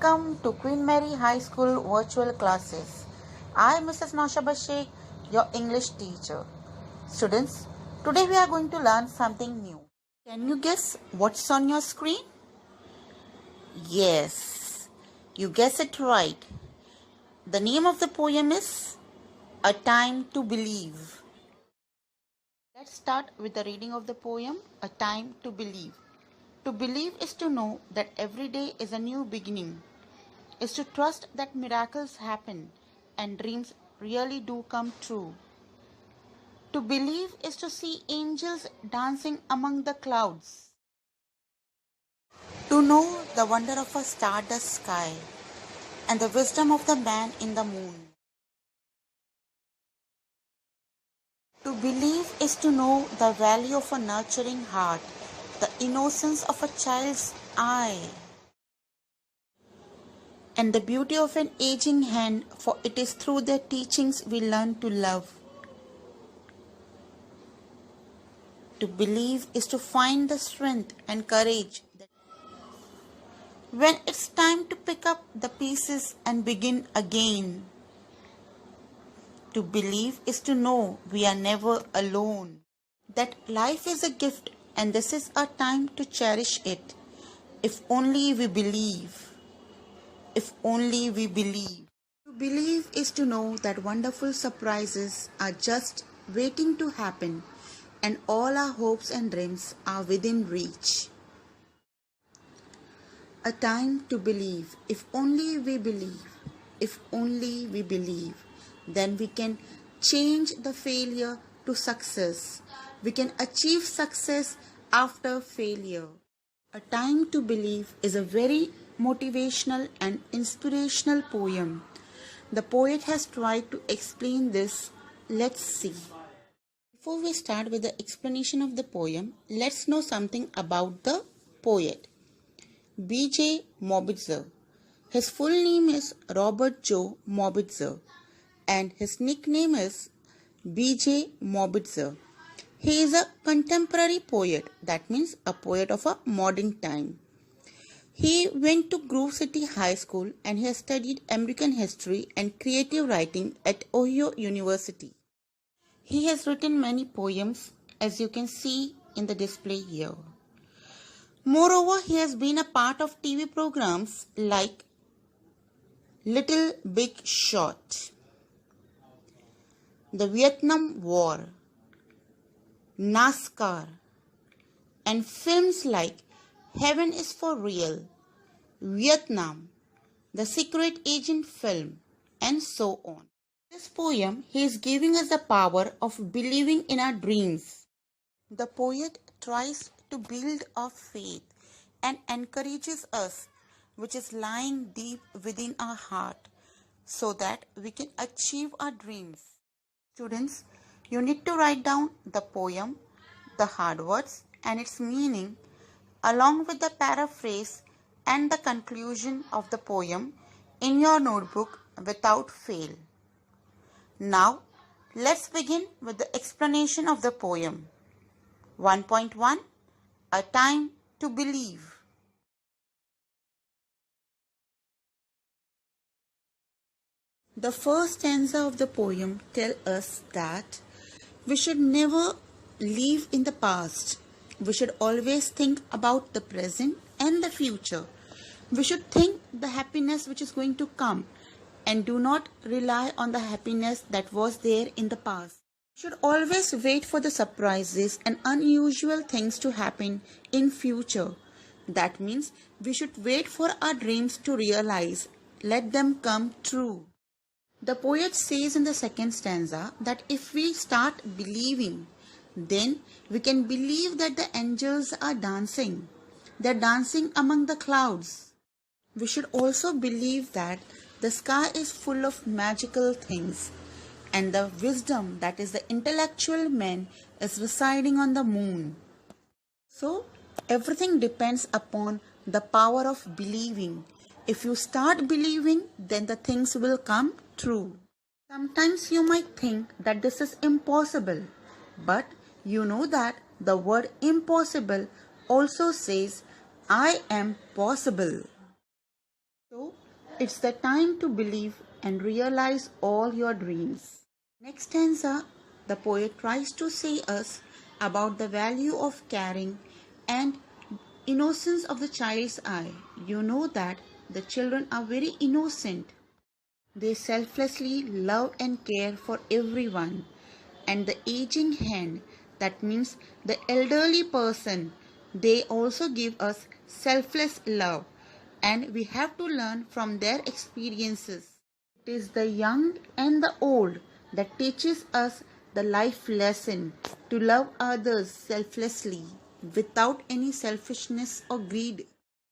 Welcome to Queen Mary High School virtual classes. I am Mrs. Naushaba Sheikh, your English teacher. Students, today we are going to learn something new. Can you guess what's on your screen? Yes, you guess it right. The name of the poem is A Time to Believe. Let's start with the reading of the poem, A Time to Believe. To believe is to know that every day is a new beginning, is to trust that miracles happen and dreams really do come true. To believe is to see angels dancing among the clouds. To know the wonder of a stardust sky and the wisdom of the man in the moon. To believe is to know the value of a nurturing heart, the innocence of a child's eye, and the beauty of an aging hand, for it is through their teachings we learn to love. To believe is to find the strength and courage when it's time to pick up the pieces and begin again. To believe is to know we are never alone, that life is a gift and this is our time to cherish it. If only we believe. If only we believe. To believe is to know that wonderful surprises are just waiting to happen and all our hopes and dreams are within reach. A time to believe. If only we believe. If only we believe. Then we can change the failure to success. We can achieve success after failure. A Time to Believe is a very motivational and inspirational poem. The poet has tried to explain this. Let's see. Before we start with the explanation of the poem, let's know something about the poet. B.J. Mobitzer. His full name is Robert Joe Mobitzer and his nickname is B.J. Mobitzer. He is a contemporary poet, that means a poet of a modern time. He went to Grove City High School and he has studied American history and creative writing at Ohio University. He has written many poems, as you can see in the display here. Moreover, he has been a part of TV programs like Little Big Shot, the Vietnam War, NASCAR, and films like Heaven is for Real, Vietnam, The Secret Agent film, and so on. In this poem, he is giving us the power of believing in our dreams. The poet tries to build our faith and encourages us, which is lying deep within our heart, so that we can achieve our dreams. Students, you need to write down the poem, the hard words and its meaning, along with the paraphrase and the conclusion of the poem in your notebook without fail. Now, let's begin with the explanation of the poem. 1.1 A Time to Believe. The first stanza of the poem tells us that we should never live in the past. We should always think about the present and the future. We should think the happiness which is going to come and do not rely on the happiness that was there in the past. We should always wait for the surprises and unusual things to happen in future. That means we should wait for our dreams to realize. Let them come true. The poet says in the second stanza that if we start believing, then we can believe that the angels are dancing. They're dancing among the clouds. We should also believe that the sky is full of magical things and the wisdom, that is the intellectual man, is residing on the moon. So, everything depends upon the power of believing. If you start believing, then the things will come true. Sometimes you might think that this is impossible, but you know that the word impossible also says, I am possible. So, it's the time to believe and realize all your dreams. Next stanza, the poet tries to say us about the value of caring and innocence of the child's eye. You know that the children are very innocent. They selflessly love and care for everyone. And the aging hand, that means the elderly person, they also give us selfless love. And we have to learn from their experiences. It is the young and the old that teaches us the life lesson to love others selflessly without any selfishness or greed.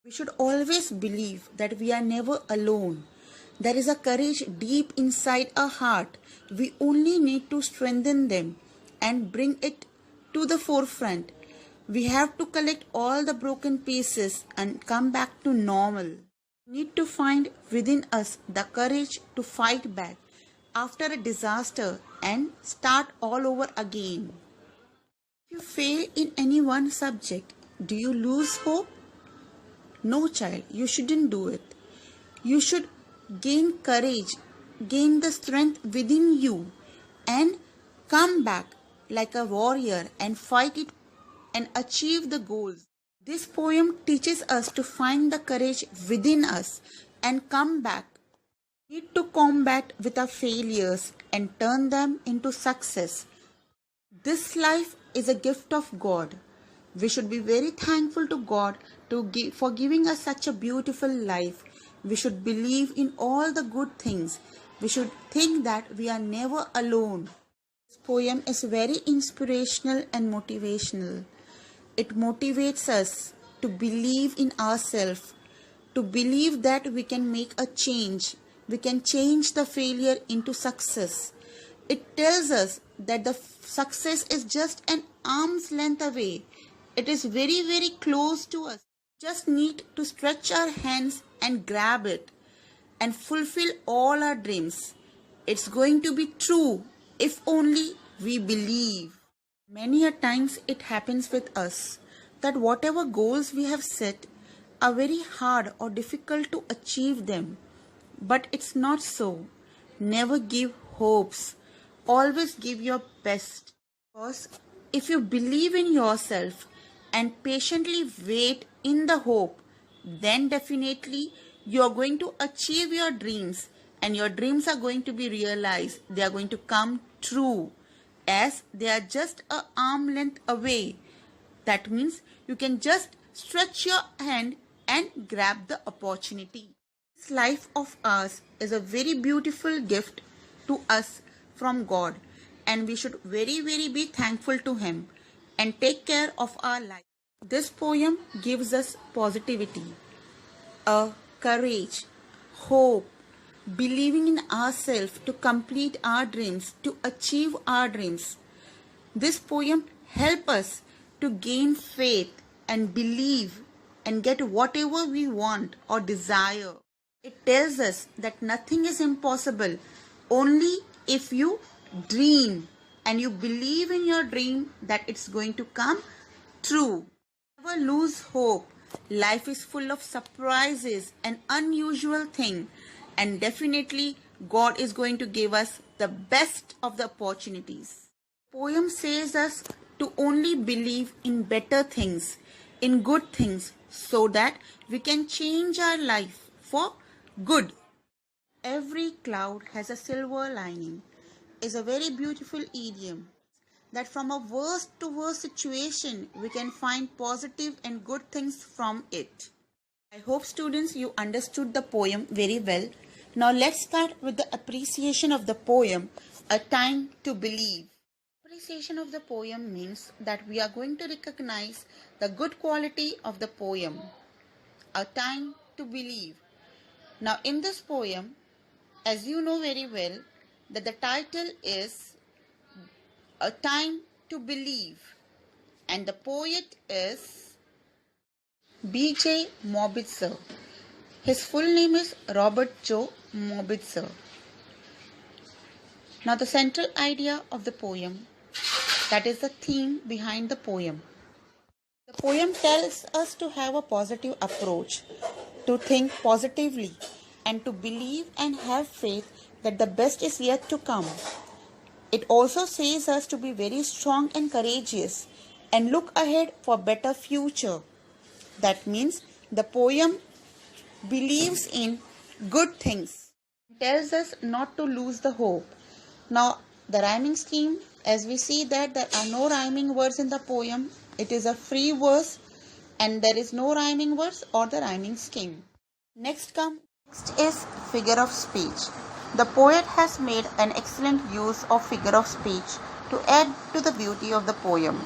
We should always believe that we are never alone. There is a courage deep inside our heart. We only need to strengthen them and bring it to the forefront. We have to collect all the broken pieces and come back to normal. We need to find within us the courage to fight back after a disaster and start all over again. If you fail in any one subject, do you lose hope? No, child, you shouldn't do it. You should gain courage, gain the strength within you, and come back like a warrior and fight it and achieve the goals. This poem teaches us to find the courage within us and come back. We need to combat with our failures and turn them into success. This life is a gift of God. We should be very thankful to God for giving us such a beautiful life. We should believe in all the good things. We should think that we are never alone. This poem is very inspirational and motivational. It motivates us to believe in ourselves, to believe that we can make a change. We can change the failure into success. It tells us that the success is just an arm's length away. It is very, very close to us. Just need to stretch our hands and grab it and fulfill all our dreams. It's going to be true if only we believe. Many a times it happens with us that whatever goals we have set are very hard or difficult to achieve them. But it's not so. Never give hopes. Always give your best. Because if you believe in yourself and patiently wait in the hope, then definitely you are going to achieve your dreams and your dreams are going to be realized. They are going to come true as they are just an arm length away. That means you can just stretch your hand and grab the opportunity. This life of ours is a very beautiful gift to us from God, and we should very, very be thankful to Him and take care of our life. This poem gives us positivity, courage, hope, believing in ourselves to complete our dreams, to achieve our dreams. This poem helps us to gain faith and believe and get whatever we want or desire. It tells us that nothing is impossible only if you dream and you believe in your dream that it's going to come true. Never lose hope. Life is full of surprises and unusual things, and definitely God is going to give us the best of the opportunities. The poem says us to only believe in better things, in good things, so that we can change our life for good. Every cloud has a silver lining is a very beautiful idiom that from a worst to worst situation we can find positive and good things from it. I hope students you understood the poem very well. Now let's start with the appreciation of the poem, A Time to Believe. Appreciation of the poem means that we are going to recognize the good quality of the poem. A Time to Believe. Now in this poem, as you know very well, that the title is A Time to Believe and the poet is B.J. Mobitzer. His full name is Robert Joe Mobitzer. Now the central idea of the poem, that is the theme behind the poem. The poem tells us to have a positive approach, to think positively, and to believe and have faith that the best is yet to come. It also says us to be very strong and courageous and look ahead for better future. That means the poem believes in good things, tells us not to lose the hope. Now, the rhyming scheme, as we see that there are no rhyming words in the poem, it is a free verse and there is no rhyming words or the rhyming scheme. Next is figure of speech. The poet has made an excellent use of figure of speech to add to the beauty of the poem.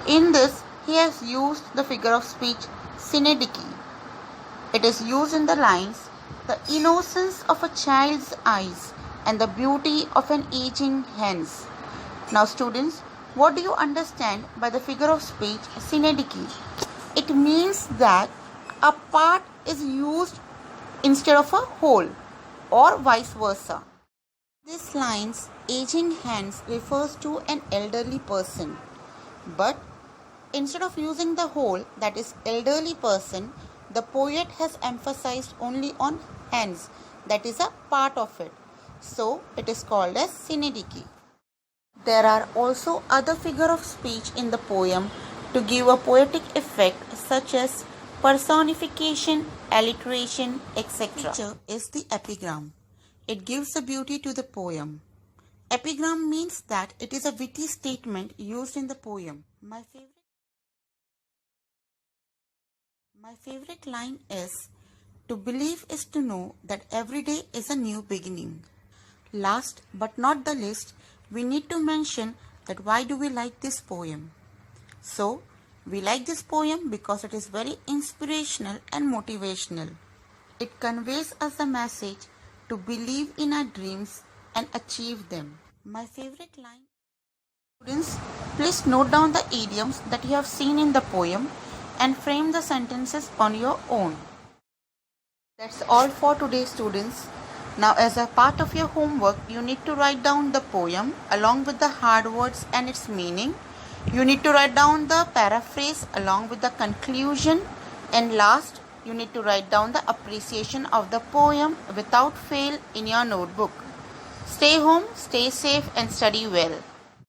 In this, he has used the figure of speech synecdoche. It is used in the lines, the innocence of a child's eyes and the beauty of an aging hen's. Now students, what do you understand by the figure of speech synecdoche? It means that a part is used instead of a whole or vice versa. These lines, aging hands refers to an elderly person, but instead of using the whole, that is elderly person, the poet has emphasized only on hands, that is a part of it. So it is called as synecdoche. There are also other figure of speech in the poem to give a poetic effect such as personification, alliteration, etc. Feature is the epigram. It gives a beauty to the poem. Epigram means that it is a witty statement used in the poem. My favorite line is, to believe is to know that every day is a new beginning. Last but not the least, we need to mention that why do we like this poem. So, we like this poem because it is very inspirational and motivational. It conveys us a message to believe in our dreams and achieve them. My favorite line. Students, please note down the idioms that you have seen in the poem and frame the sentences on your own. That's all for today, students. Now, as a part of your homework, you need to write down the poem along with the hard words and its meaning. You need to write down the paraphrase along with the conclusion, and last, you need to write down the appreciation of the poem without fail in your notebook. Stay home, stay safe and study well.